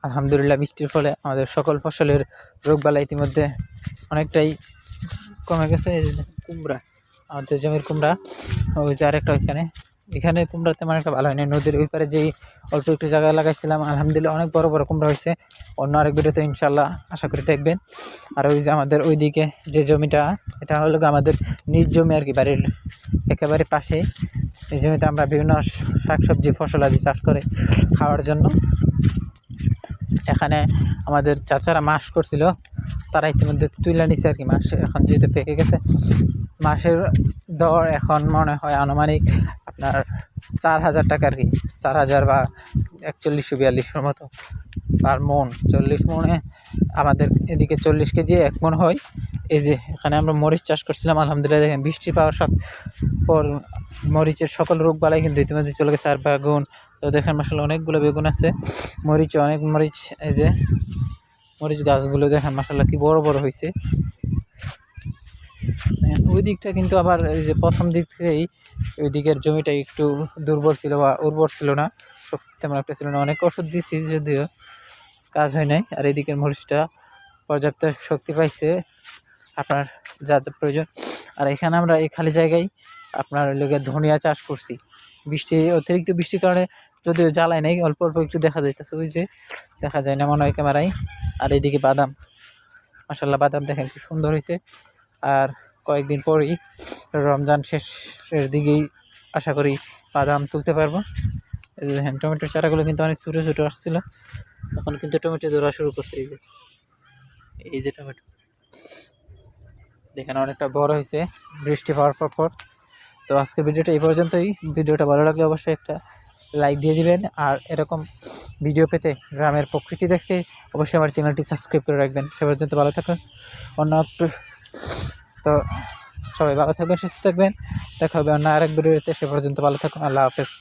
আলহামদুলিল্লাহ বৃষ্টির ফলে আমাদের সকল ফসলের রোগবালাই ইতিমধ্যে অনেকটাই কমে গেছে। এই যে কুমড়া, আমাদের জমির কুমড়া, ওই যে আরেকটা এখানে কুমড়া তেমন একটা ভালো হয়নি। নদীর ওই পারে যেই অল্প একটু জায়গায় লাগাইছিলাম, আলহামদুলিল্লাহ অনেক বড় বড় কুমড়া হয়েছে। অন্য আরেক ভিডিওতে ইনশাল্লাহ আশা করি দেখবেন। আর ওই যে আমাদের ওইদিকে যে জমিটা, এটা হলো আমাদের নিজ জমি আর কি, বাড়ির একেবারে পাশে। এই জমিতে আমরা বিভিন্ন শাকসবজি ফসল আদি চাষ করে খাওয়ার জন্য। এখানে আমাদের চাচারা মাছ করছিল, তারা ইতিমধ্যে তুলে নিছে আর কি। মাছ এখন যেহেতু পেকে গেছে, মাছের দর এখন মনে হয় আনুমানিক আপনার 4,000 টাকা আর কি, 4,000 বা 4142 মতো পার মন। 40 মনে আমাদের এদিকে 40 কেজি 1 মন হয়। এই যে এখানে আমরা মরিচ চাষ করছিলাম, আলহামদুলিল্লাহ দেখেন বৃষ্টি পাওয়ার পর মরিচের সকল রোগ বালাই কিন্তু ইতিমধ্যে চলে গেছে। আর বেগুন তো দেখেন মাশাআল্লাহ অনেকগুলো বেগুন আছে, অনেক মরিচ। এই যে মরিচ গাছগুলো দেখেন মাশাআল্লাহ কি বড় বড় হয়েছে। ওই দিকটা কিন্তু আবার এই যে প্রথম দিক থেকেই ওই দিকের জমিটা একটু দুর্বল ছিল বা উর্বর ছিল না, শক্তি তেমন একটা ছিল না। অনেক ওষুধ দিচ্ছি যদিও কাজ হয় নাই। আর এই দিকের মরিচটা পর্যাপ্ত শক্তি পাইছে, আপনার যা যা প্রয়োজন। আর এখানে আমরা এই খালি জায়গায় আপনার লোকের ধনিয়া চাষ করছি। অতিরিক্ত বৃষ্টির কারণে যদিও জ্বালায় নাই, অল্প অল্প একটু দেখা যাইতেছে, ওই যে দেখা যায় না মনে হয় ক্যামেরায়। আর এইদিকে বাদাম, মাশাআল্লাহ বাদাম দেখেন কি সুন্দর হয়েছে। আর কয়েকদিন পরেই রমজান শেষের দিকেই আশা করি বাদাম তুলতে পারবো। এই যে দেখেন টমেটোর চারাগুলো কিন্তু অনেক ছোটো ছোটো আসছিল, তখন কিন্তু টমেটো ধরা শুরু করছে। এই যে টমেটো দেখেন অনেকটা বড় হয়েছে বৃষ্টি পাওয়ার পর। তো আজকের ভিডিওটা এই পর্যন্তই। ভিডিওটা ভালো লাগলে অবশ্যই একটা লাইক দিয়ে দিবেন। আর এরকম ভিডিও পেতে, গ্রামের প্রকৃতি দেখতে অবশ্যই আমার চ্যানেলটি সাবস্ক্রাইব করে রাখবেন। সে পর্যন্ত ভালো থাকুন। তো সবাই ভালো থাকবেন, সুস্থ থাকবেন। দেখা হবে অন্য আরেক ভিডিওতে। সে পর্যন্ত ভালো থাকুন। আল্লাহ হাফেজ।